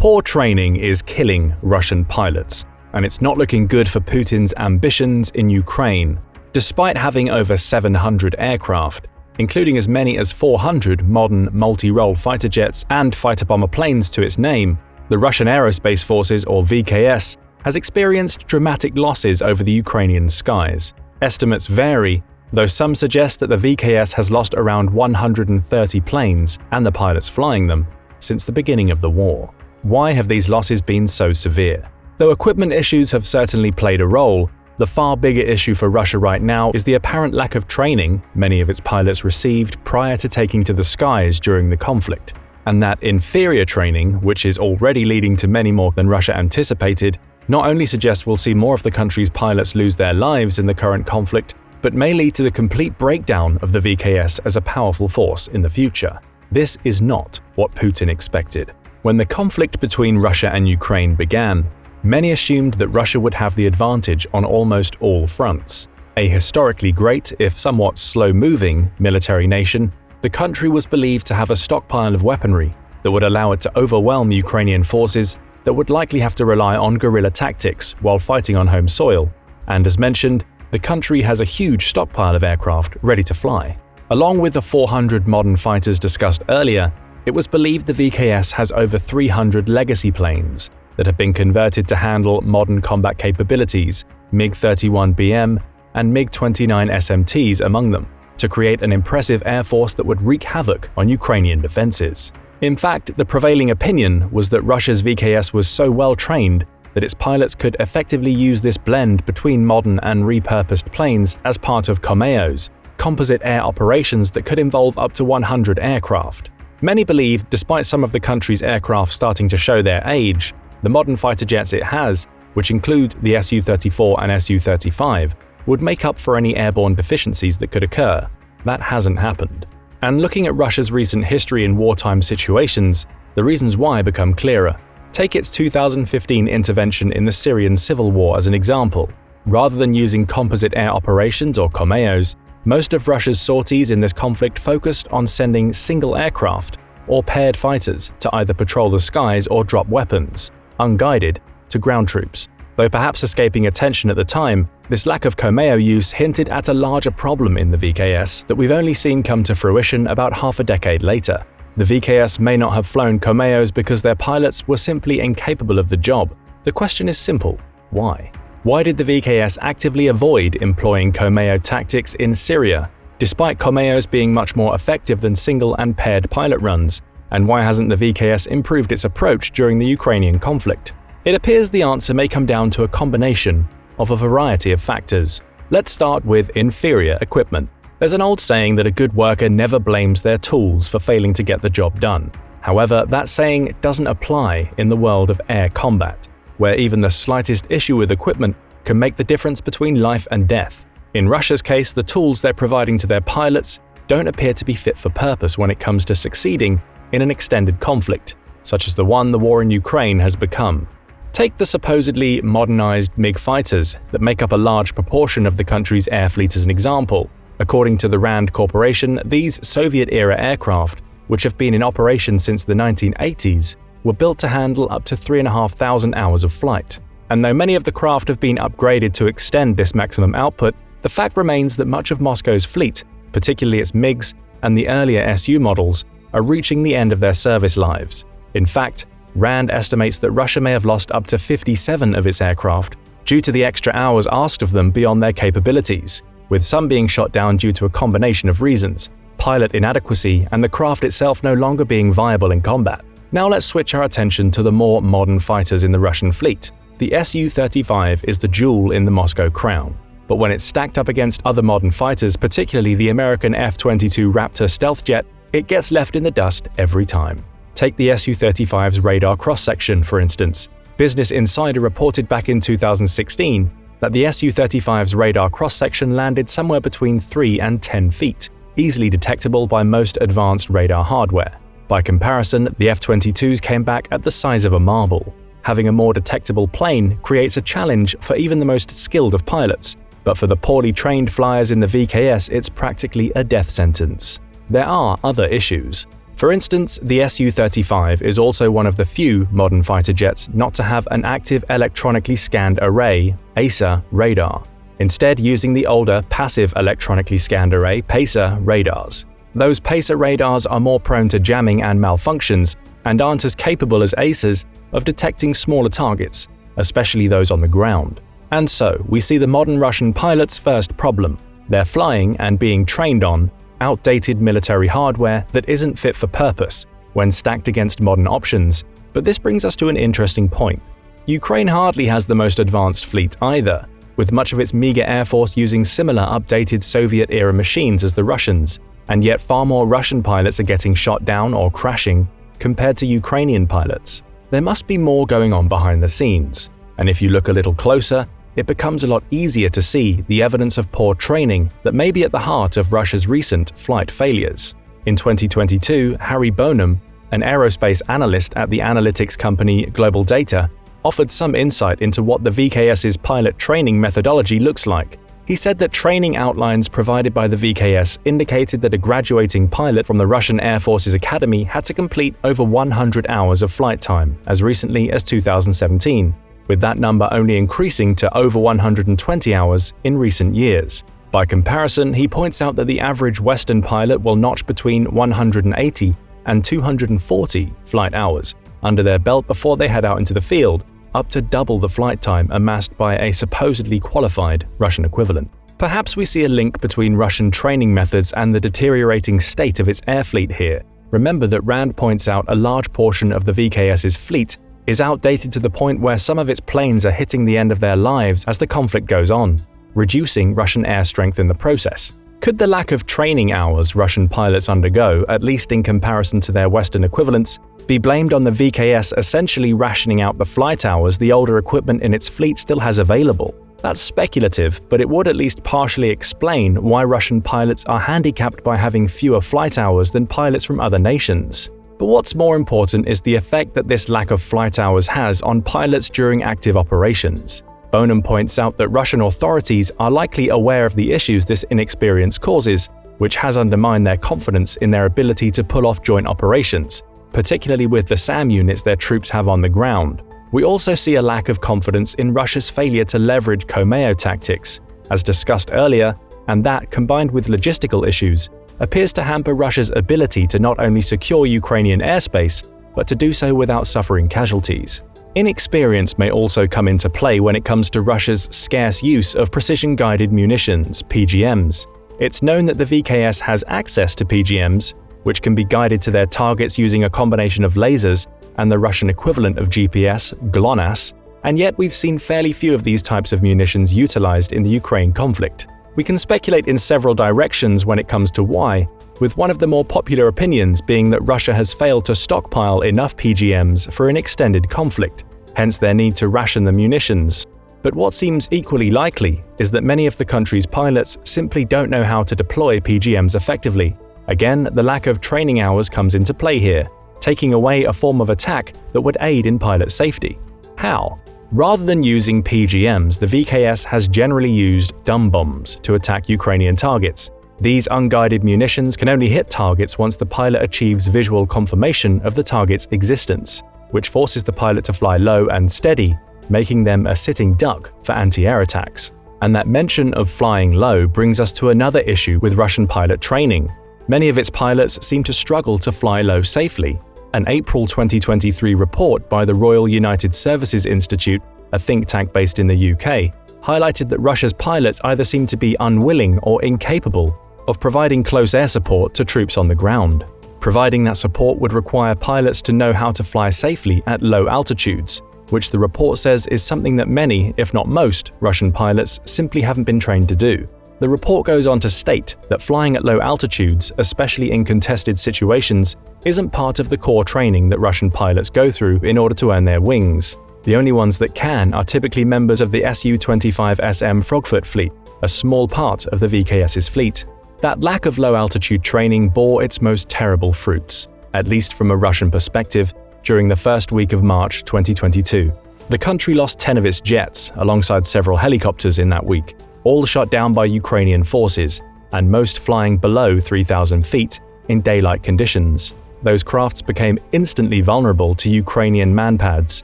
Poor training is killing Russian pilots, and it's not looking good for Putin's ambitions in Ukraine. Despite having over 700 aircraft, including as many as 400 modern multirole fighter jets and fighter bomber planes to its name, the Russian Aerospace Forces, or VKS, has experienced dramatic losses over the Ukrainian skies. Estimates vary, though some suggest that the VKS has lost around 130 planes and the pilots flying them since the beginning of the war. Why have these losses been so severe? Though equipment issues have certainly played a role, the far bigger issue for Russia right now is the apparent lack of training many of its pilots received prior to taking to the skies during the conflict. And that inferior training, which is already leading to many more than Russia anticipated, not only suggests we'll see more of the country's pilots lose their lives in the current conflict, but may lead to the complete breakdown of the VKS as a powerful force in the future. This is not what Putin expected. When the conflict between Russia and Ukraine began, many assumed that Russia would have the advantage on almost all fronts. A historically great, if somewhat slow-moving, military nation, the country was believed to have a stockpile of weaponry that would allow it to overwhelm Ukrainian forces that would likely have to rely on guerrilla tactics while fighting on home soil. And as mentioned, the country has a huge stockpile of aircraft ready to fly. Along with the 400 modern fighters discussed earlier, it was believed the VKS has over 300 legacy planes that have been converted to handle modern combat capabilities, MiG-31BM and MiG-29 SMTs among them, to create an impressive air force that would wreak havoc on Ukrainian defenses. In fact, the prevailing opinion was that Russia's VKS was so well trained that its pilots could effectively use this blend between modern and repurposed planes as part of COMAOs, composite air operations that could involve up to 100 aircraft. Many believe, despite some of the country's aircraft starting to show their age, the modern fighter jets it has, which include the Su-34 and Su-35, would make up for any airborne deficiencies that could occur. That hasn't happened. And looking at Russia's recent history in wartime situations, the reasons why become clearer. Take its 2015 intervention in the Syrian civil war as an example. Rather than using composite air operations or COMAOs, most of Russia's sorties in this conflict focused on sending single aircraft or paired fighters to either patrol the skies or drop weapons, unguided, to ground troops. Though perhaps escaping attention at the time, this lack of COMAO use hinted at a larger problem in the VKS that we've only seen come to fruition about half a decade later. The VKS may not have flown COMAOs because their pilots were simply incapable of the job. The question is simple: why? Why did the VKS actively avoid employing COMAO tactics in Syria, despite COMAOs being much more effective than single and paired pilot runs? And why hasn't the VKS improved its approach during the Ukrainian conflict? It appears the answer may come down to a combination of a variety of factors. Let's start with inferior equipment. There's an old saying that a good worker never blames their tools for failing to get the job done. However, that saying doesn't apply in the world of air combat, where even the slightest issue with equipment can make the difference between life and death. In Russia's case, the tools they're providing to their pilots don't appear to be fit for purpose when it comes to succeeding in an extended conflict, such as the one the war in Ukraine has become. Take the supposedly modernized MiG fighters that make up a large proportion of the country's air fleet as an example. According to the RAND Corporation, these Soviet-era aircraft, which have been in operation since the 1980s, were built to handle up to 3,500 hours of flight. And though many of the craft have been upgraded to extend this maximum output, the fact remains that much of Moscow's fleet, particularly its MiGs and the earlier Su models, are reaching the end of their service lives. In fact, RAND estimates that Russia may have lost up to 57 of its aircraft due to the extra hours asked of them beyond their capabilities, with some being shot down due to a combination of reasons: pilot inadequacy and the craft itself no longer being viable in combat. Now let's switch our attention to the more modern fighters in the Russian fleet. The Su-35 is the jewel in the Moscow crown, but when it's stacked up against other modern fighters, particularly the American F-22 Raptor stealth jet, it gets left in the dust every time. Take the Su-35's radar cross-section, for instance. Business Insider reported back in 2016 that the Su-35's radar cross-section landed somewhere between 3 and 10 feet, easily detectable by most advanced radar hardware. By comparison, the F-22s came back at the size of a marble. Having a more detectable plane creates a challenge for even the most skilled of pilots, but for the poorly trained flyers in the VKS, it's practically a death sentence. There are other issues. For instance, the Su-35 is also one of the few modern fighter jets not to have an active electronically scanned array (AESA) radar, instead using the older passive electronically scanned array (PACER) radars. Those PACER radars are more prone to jamming and malfunctions and aren't as capable as AESAs of detecting smaller targets, especially those on the ground. And so, we see the modern Russian pilots' first problem. They're flying and being trained on outdated military hardware that isn't fit for purpose when stacked against modern options. But this brings us to an interesting point. Ukraine hardly has the most advanced fleet either, with much of its meager air force using similar updated Soviet-era machines as the Russians, and yet far more Russian pilots are getting shot down or crashing compared to Ukrainian pilots. There must be more going on behind the scenes, and if you look a little closer, it becomes a lot easier to see the evidence of poor training that may be at the heart of Russia's recent flight failures. In 2022, Harry Bonham, an aerospace analyst at the analytics company Global Data, offered some insight into what the VKS's pilot training methodology looks like. He said that training outlines provided by the VKS indicated that a graduating pilot from the Russian Air Forces Academy had to complete over 100 hours of flight time as recently as 2017. with that number only increasing to over 120 hours in recent years. By comparison, he points out that the average Western pilot will notch between 180 and 240 flight hours under their belt before they head out into the field, up to double the flight time amassed by a supposedly qualified Russian equivalent. Perhaps we see a link between Russian training methods and the deteriorating state of its air fleet here. Remember that Rand points out a large portion of the VKS's fleet is outdated to the point where some of its planes are hitting the end of their lives as the conflict goes on, reducing Russian air strength in the process. Could the lack of training hours Russian pilots undergo, at least in comparison to their Western equivalents, be blamed on the VKS essentially rationing out the flight hours the older equipment in its fleet still has available? That's speculative, but it would at least partially explain why Russian pilots are handicapped by having fewer flight hours than pilots from other nations. But what's more important is the effect that this lack of flight hours has on pilots during active operations. Bonham points out that Russian authorities are likely aware of the issues this inexperience causes, which has undermined their confidence in their ability to pull off joint operations, particularly with the SAM units their troops have on the ground. We also see a lack of confidence in Russia's failure to leverage Komeo tactics, as discussed earlier, and that, combined with logistical issues, appears to hamper Russia's ability to not only secure Ukrainian airspace, but to do so without suffering casualties. Inexperience may also come into play when it comes to Russia's scarce use of precision-guided munitions, PGMs. It's known that the VKS has access to PGMs, which can be guided to their targets using a combination of lasers and the Russian equivalent of GPS, GLONASS, and yet we've seen fairly few of these types of munitions utilized in the Ukraine conflict. We can speculate in several directions when it comes to why, with one of the more popular opinions being that Russia has failed to stockpile enough PGMs for an extended conflict, hence their need to ration the munitions. But what seems equally likely is that many of the country's pilots simply don't know how to deploy PGMs effectively. Again, the lack of training hours comes into play here, taking away a form of attack that would aid in pilot safety. How? Rather than using PGMs, the VKS has generally used dumb bombs to attack Ukrainian targets. These unguided munitions can only hit targets once the pilot achieves visual confirmation of the target's existence, which forces the pilot to fly low and steady, making them a sitting duck for anti-air attacks. And that mention of flying low brings us to another issue with Russian pilot training. Many of its pilots seem to struggle to fly low safely. An April 2023 report by the Royal United Services Institute, a think tank based in the UK, highlighted that Russia's pilots either seem to be unwilling or incapable of providing close air support to troops on the ground. Providing that support would require pilots to know how to fly safely at low altitudes, which the report says is something that many, if not most, Russian pilots simply haven't been trained to do. The report goes on to state that flying at low altitudes, especially in contested situations, isn't part of the core training that Russian pilots go through in order to earn their wings. The only ones that can are typically members of the Su-25SM Frogfoot fleet, a small part of the VKS's fleet. That lack of low-altitude training bore its most terrible fruits, at least from a Russian perspective, during the first week of March 2022. The country lost 10 of its jets, alongside several helicopters in that week, all shot down by Ukrainian forces, and most flying below 3,000 feet in daylight conditions. those crafts became instantly vulnerable to Ukrainian manpads,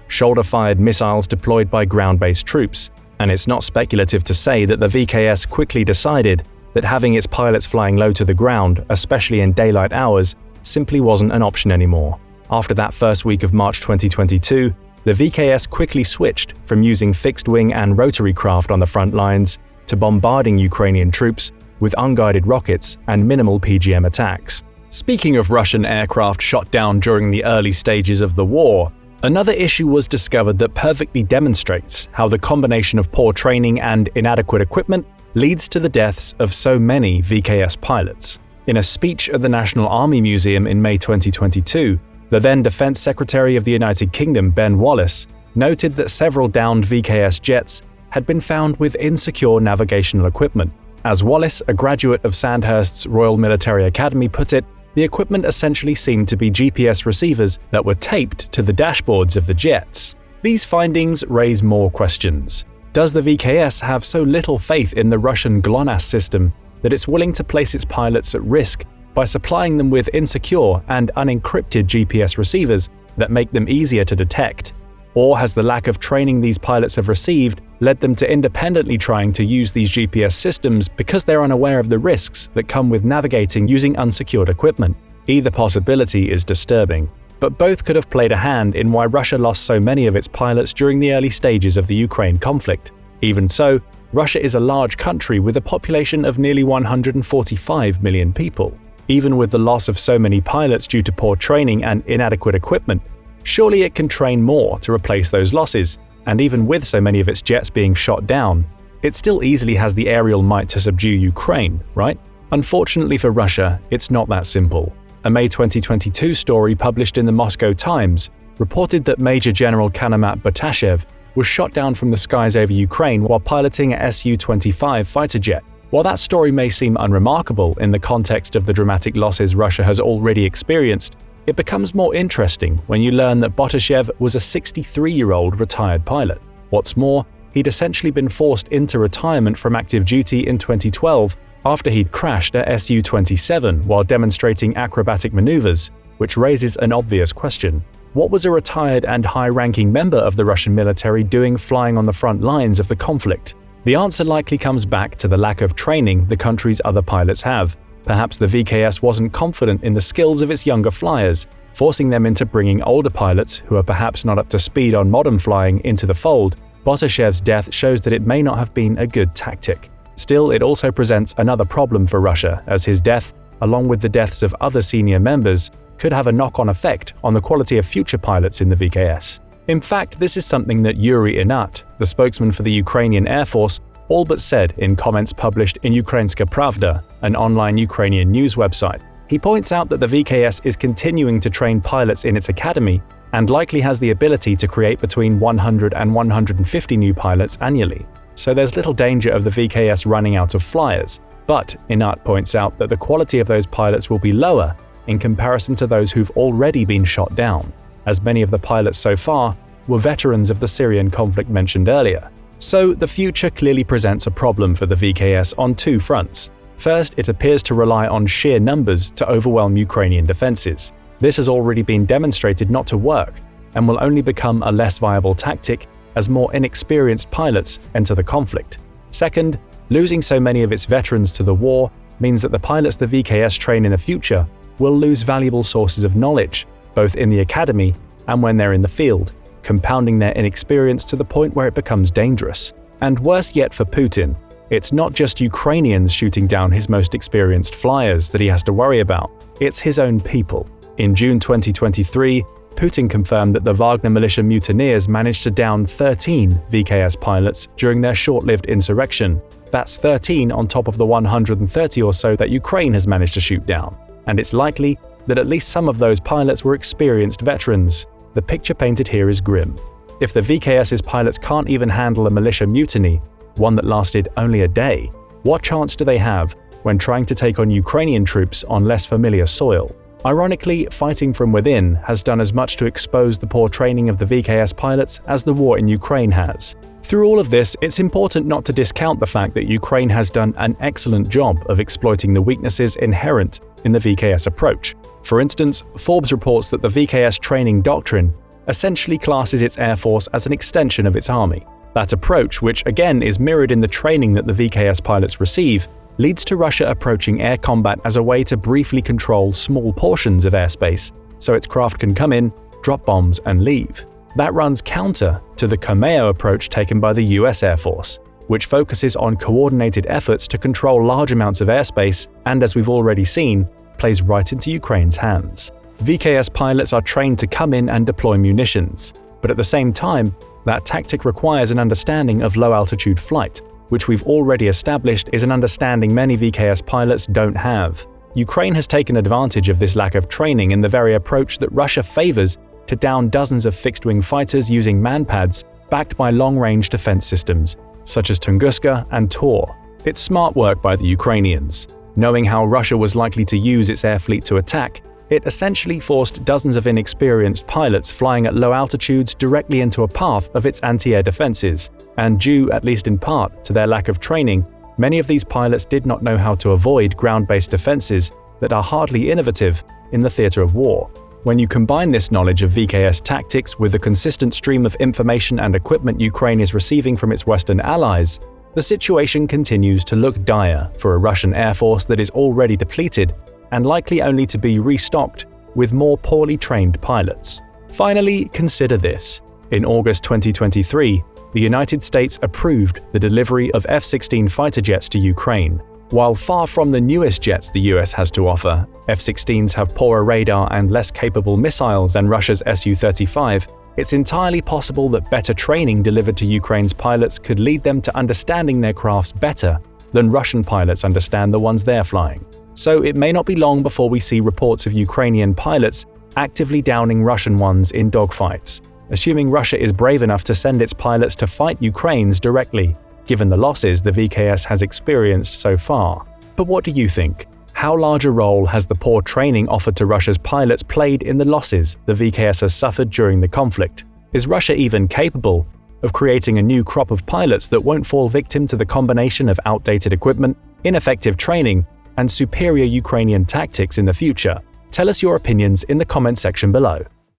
shoulder-fired missiles deployed by ground-based troops, and it's not speculative to say that the VKS quickly decided that having its pilots flying low to the ground, especially in daylight hours, simply wasn't an option anymore. After that first week of March 2022, the VKS quickly switched from using fixed-wing and rotary craft on the front lines to bombarding Ukrainian troops with unguided rockets and minimal PGM attacks. Speaking of Russian aircraft shot down during the early stages of the war, another issue was discovered that perfectly demonstrates how the combination of poor training and inadequate equipment leads to the deaths of so many VKS pilots. In a speech at the National Army Museum in May 2022, the then Defense Secretary of the United Kingdom, Ben Wallace, noted that several downed VKS jets had been found with insecure navigational equipment. As Wallace, a graduate of Sandhurst's Royal Military Academy, put it, the equipment essentially seemed to be GPS receivers that were taped to the dashboards of the jets. These findings raise more questions. Does the VKS have so little faith in the Russian GLONASS system that it's willing to place its pilots at risk by supplying them with insecure and unencrypted GPS receivers that make them easier to detect? Or has the lack of training these pilots have received led them to independently trying to use these GPS systems because they're unaware of the risks that come with navigating using unsecured equipment? Either possibility is disturbing, but both could have played a hand in why Russia lost so many of its pilots during the early stages of the Ukraine conflict. Even so, Russia is a large country with a population of nearly 145 million people. Even with the loss of so many pilots due to poor training and inadequate equipment, surely it can train more to replace those losses, and even with so many of its jets being shot down, it still easily has the aerial might to subdue Ukraine, right? Unfortunately for Russia, it's not that simple. A May 2022 story published in the Moscow Times reported that Major General Kanamat Batashev was shot down from the skies over Ukraine while piloting a Su-25 fighter jet. While that story may seem unremarkable in the context of the dramatic losses Russia has already experienced, it becomes more interesting when you learn that Batashev was a 63-year-old retired pilot. What's more, he'd essentially been forced into retirement from active duty in 2012 after he'd crashed a Su-27 while demonstrating acrobatic maneuvers, which raises an obvious question. What was a retired and high-ranking member of the Russian military doing flying on the front lines of the conflict? The answer likely comes back to the lack of training the country's other pilots have. Perhaps the VKS wasn't confident in the skills of its younger flyers, forcing them into bringing older pilots who are perhaps not up to speed on modern flying into the fold. Batashev's death shows that it may not have been a good tactic. Still, it also presents another problem for Russia, as his death, along with the deaths of other senior members, could have a knock-on effect on the quality of future pilots in the VKS. In fact, this is something that Yuri Inat, the spokesman for the Ukrainian Air Force, all but said in comments published in Ukrainska Pravda, an online Ukrainian news website. He points out that the VKS is continuing to train pilots in its academy and likely has the ability to create between 100 and 150 new pilots annually. So there's little danger of the VKS running out of flyers. But Inat points out that the quality of those pilots will be lower in comparison to those who've already been shot down, as many of the pilots so far were veterans of the Syrian conflict mentioned earlier. So the future clearly presents a problem for the VKS on two fronts. First, it appears to rely on sheer numbers to overwhelm Ukrainian defenses. This has already been demonstrated not to work, and will only become a less viable tactic as more inexperienced pilots enter the conflict. Second, losing so many of its veterans to the war means that the pilots the VKS train in the future will lose valuable sources of knowledge, both in the academy and when they're in the field, compounding their inexperience to the point where it becomes dangerous. And worse yet for Putin, it's not just Ukrainians shooting down his most experienced flyers that he has to worry about, it's his own people. In June 2023, Putin confirmed that the Wagner militia mutineers managed to down 13 VKS pilots during their short-lived insurrection. That's 13 on top of the 130 or so that Ukraine has managed to shoot down. And it's likely that at least some of those pilots were experienced veterans. The picture painted here is grim. If the VKS's pilots can't even handle a militia mutiny, one that lasted only a day, what chance do they have when trying to take on Ukrainian troops on less familiar soil? Ironically, fighting from within has done as much to expose the poor training of the VKS pilots as the war in Ukraine has. Through all of this, it's important not to discount the fact that Ukraine has done an excellent job of exploiting the weaknesses inherent in the VKS approach. For instance, Forbes reports that the VKS training doctrine essentially classes its air force as an extension of its army. That approach, which again is mirrored in the training that the VKS pilots receive, leads to Russia approaching air combat as a way to briefly control small portions of airspace, so its craft can come in, drop bombs, and leave. That runs counter to the Comeo approach taken by the US Air Force, which focuses on coordinated efforts to control large amounts of airspace and, as we've already seen, plays right into Ukraine's hands. VKS pilots are trained to come in and deploy munitions, but at the same time, that tactic requires an understanding of low-altitude flight, which we've already established is an understanding many VKS pilots don't have. Ukraine has taken advantage of this lack of training in the very approach that Russia favors to down dozens of fixed-wing fighters using manpads backed by long-range defense systems, such as Tunguska and Tor. It's smart work by the Ukrainians. Knowing how Russia was likely to use its air fleet to attack, it essentially forced dozens of inexperienced pilots flying at low altitudes directly into a path of its anti-air defenses, and due, at least in part, to their lack of training, many of these pilots did not know how to avoid ground-based defenses that are hardly innovative in the theater of war. When you combine this knowledge of VKS tactics with the consistent stream of information and equipment Ukraine is receiving from its Western allies, the situation continues to look dire for a Russian air force that is already depleted and likely only to be restocked with more poorly trained pilots. Finally, consider this. In August 2023, the United States approved the delivery of F-16 fighter jets to Ukraine. While far from the newest jets the US has to offer, F-16s have poorer radar and less capable missiles than Russia's Su-35, it's entirely possible that better training delivered to Ukraine's pilots could lead them to understanding their crafts better than Russian pilots understand the ones they're flying. So it may not be long before we see reports of Ukrainian pilots actively downing Russian ones in dogfights, assuming Russia is brave enough to send its pilots to fight Ukraine's directly, given the losses the VKS has experienced so far. But what do you think? How large a role has the poor training offered to Russia's pilots played in the losses the VKS has suffered during the conflict? Is Russia even capable of creating a new crop of pilots that won't fall victim to the combination of outdated equipment, ineffective training, and superior Ukrainian tactics in the future? Tell us your opinions in the comment section below.